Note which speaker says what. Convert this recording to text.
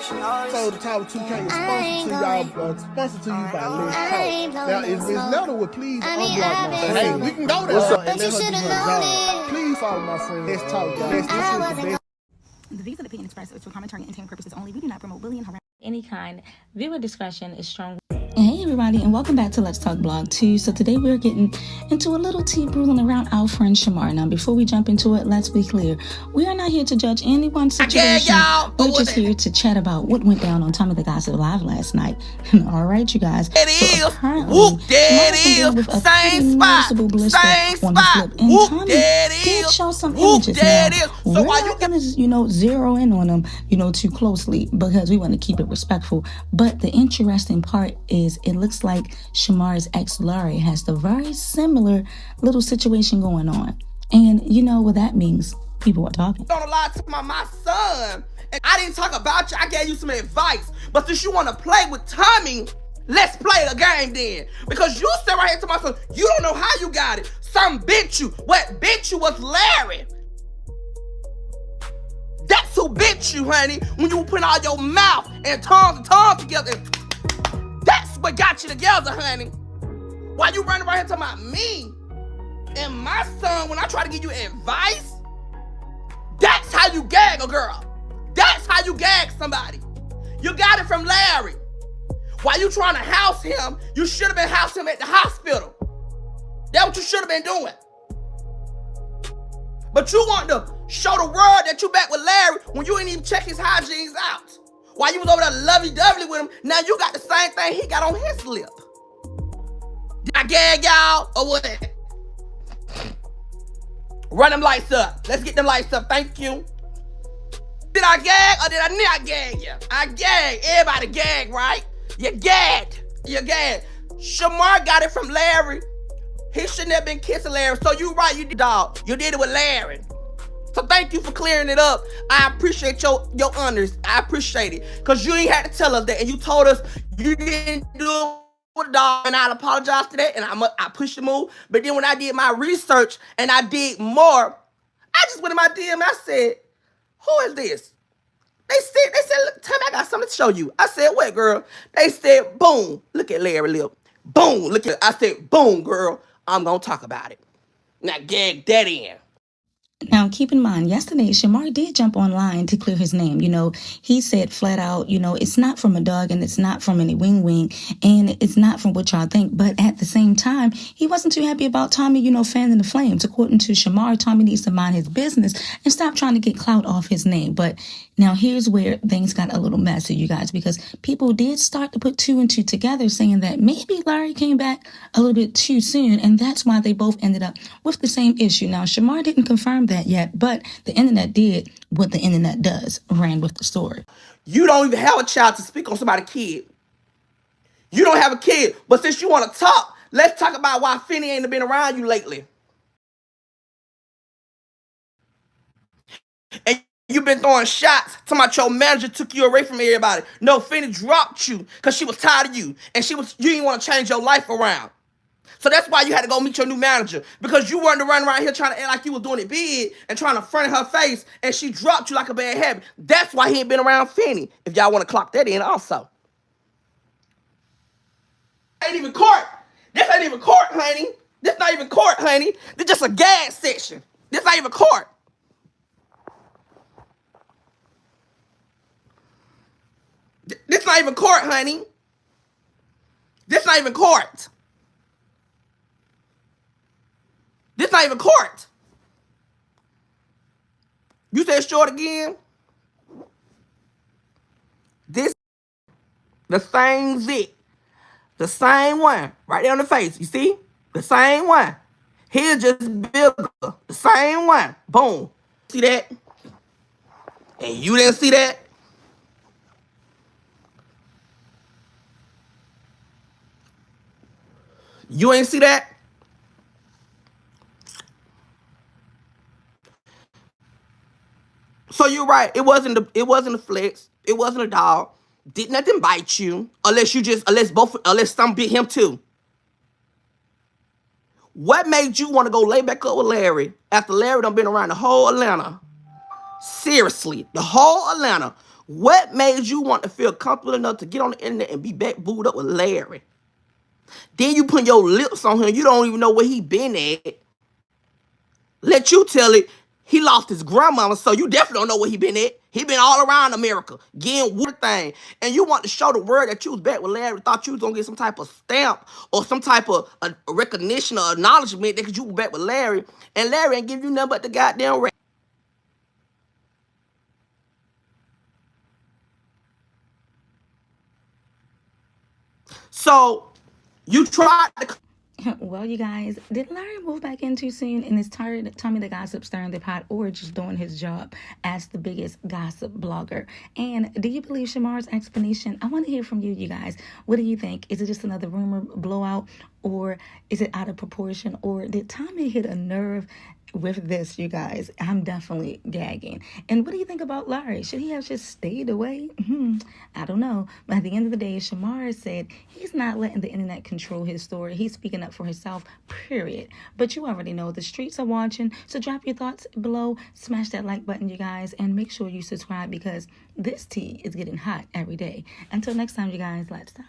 Speaker 1: So the Tower 2K is sponsored to you by Liz Talk. Now, if Miss Nelda would please unblock my friend. Hey, we can go there and let her do her job. Please follow my friend Liz Talk, y'all. This is the best.
Speaker 2: The views of the opinion expressed is for commentary and entertainment purposes only. We do not promote bullying, harassment,
Speaker 3: any kind. Viewer discretion is strong.
Speaker 2: Hey everybody, and welcome back to Let's Talk Blog 2. So today we're getting into a little tea brewing around our friend Shamar. Now before we jump into it, let's be clear. We are not here to judge anyone's situation. We're just here to chat about what went down on Tommy the Gossip Live last night. Alright you guys.
Speaker 4: It is. Whoop, that is. Same spot. Same spot. Whoop, that is.
Speaker 2: Did show some
Speaker 4: Whoop,
Speaker 2: images.
Speaker 4: that
Speaker 2: Now,
Speaker 4: is. So
Speaker 2: we're
Speaker 4: why
Speaker 2: not gonna, zero in on them, too closely because we want to keep it respectful. But the interesting part is it looks like Shamar's ex Larry has the very similar little situation going on. And you know what that means. People are talking.
Speaker 4: Don't lie to my son. And I didn't talk about you. I gave you some advice. But since you want to play with Tommy, let's play the game then. Because you said right here to my son, you don't know how you got it. Some bit you. What bit you was Larry. That's who bit you, honey. When you were putting all your mouth and tongue together. That's what got you together, honey. Why you running right here talking about me and my son when I try to give you advice? That's how you gag a girl. That's how you gag somebody. You got it from Larry. While you trying to house him, you should have been housing him at the hospital. That's what you should have been doing. But you want to show the world that you back with Larry when you ain't even check his hygienes out. While you was over there lovey-dovey with him, now you got the same thing he got on his lip. Did I gag y'all or what? Run them lights up. Let's get them lights up. Thank you. Did I gag or did I not gag you? I gagged. Everybody gag, right? You gagged. You gagged. Shamar got it from Larry. He shouldn't have been kissing Larry. So you right, you did, dog. You did it with Larry. So thank you for clearing it up. I appreciate your honors. I appreciate it. Because you ain't had to tell us that. And you told us you didn't do it with a dog. And I apologize to that. And I pushed the move. But then when I did my research and I did more, I just went in my DM and I said, who is this? They said, look, tell me I got something to show you. I said, what, girl? They said, boom. Look at Larry Lip. Boom. Look at it. I said, boom, girl. I'm going to talk about it. Now gag that in.
Speaker 2: Now, keep in mind, yesterday, Shamar did jump online to clear his name. He said flat out, it's not from a dog and it's not from any wing, and it's not from what y'all think. But at the same time, he wasn't too happy about Tommy, fanning the flames. According to Shamar, Tommy needs to mind his business and stop trying to get clout off his name. But now here's where things got a little messy, you guys, because people did start to put two and two together, saying that maybe Larry came back a little bit too soon, and that's why they both ended up with the same issue. Now, Shamar didn't confirm that yet, but the internet did what the internet does, ran with the story.
Speaker 4: You don't even have a child to speak on somebody's kid. You don't have a kid, but since you want to talk, let's talk about why Finny ain't been around you lately. And you've been throwing shots talking about your manager took you away from everybody. No, Finny dropped you because she was tired of you, and you didn't want to change your life around. So that's why you had to go meet your new manager, because you weren't running around here trying to act like you was doing it big and trying to front her face, and she dropped you like a bad habit. That's why he ain't been around Finny, if y'all want to clock that in also. Ain't even court. This ain't even court, honey. This not even court, honey. This just a gas session. This not even court. This not even court, honey. This not even court. This not even court. You said short again? This, the same zit. The same one. Right there on the face. You see? The same one. Here's just bigger. The same one. Boom. See that? And you didn't see that? You ain't see that? So you're right. It wasn't a flex. It wasn't a dog. Did nothing bite you unless some bit him too. What made you want to go lay back up with Larry after Larry done been around the whole Atlanta? Seriously, the whole Atlanta. What made you want to feel comfortable enough to get on the internet and be back booed up with Larry? Then you put your lips on him. You don't even know where he been at. Let you tell it. He lost his grandmama, so you definitely don't know where he been at. He been all around America, getting one thing. And you want to show the world that you was back with Larry, thought you was going to get some type of stamp or some type of recognition or acknowledgement that you were back with Larry. And Larry ain't give you nothing but the goddamn rap. So, you tried to...
Speaker 2: Well, you guys, did Larry move back in too soon and is tired Tommy the Gossip stirring the pot, or just doing his job as the biggest gossip blogger? And do you believe Shamar's explanation? I want to hear from you, you guys. What do you think? Is it just another rumor blowout, or is it out of proportion, or did Tommy hit a nerve with this, you guys? I'm definitely gagging. And what do you think about Larry? Should he have just stayed away? I don't know. But at the end of the day, Shamar said he's not letting the internet control his story. He's speaking up for himself, period. But you already know the streets are watching. So drop your thoughts below. Smash that like button, you guys. And make sure you subscribe, because this tea is getting hot every day. Until next time, you guys, let's stop.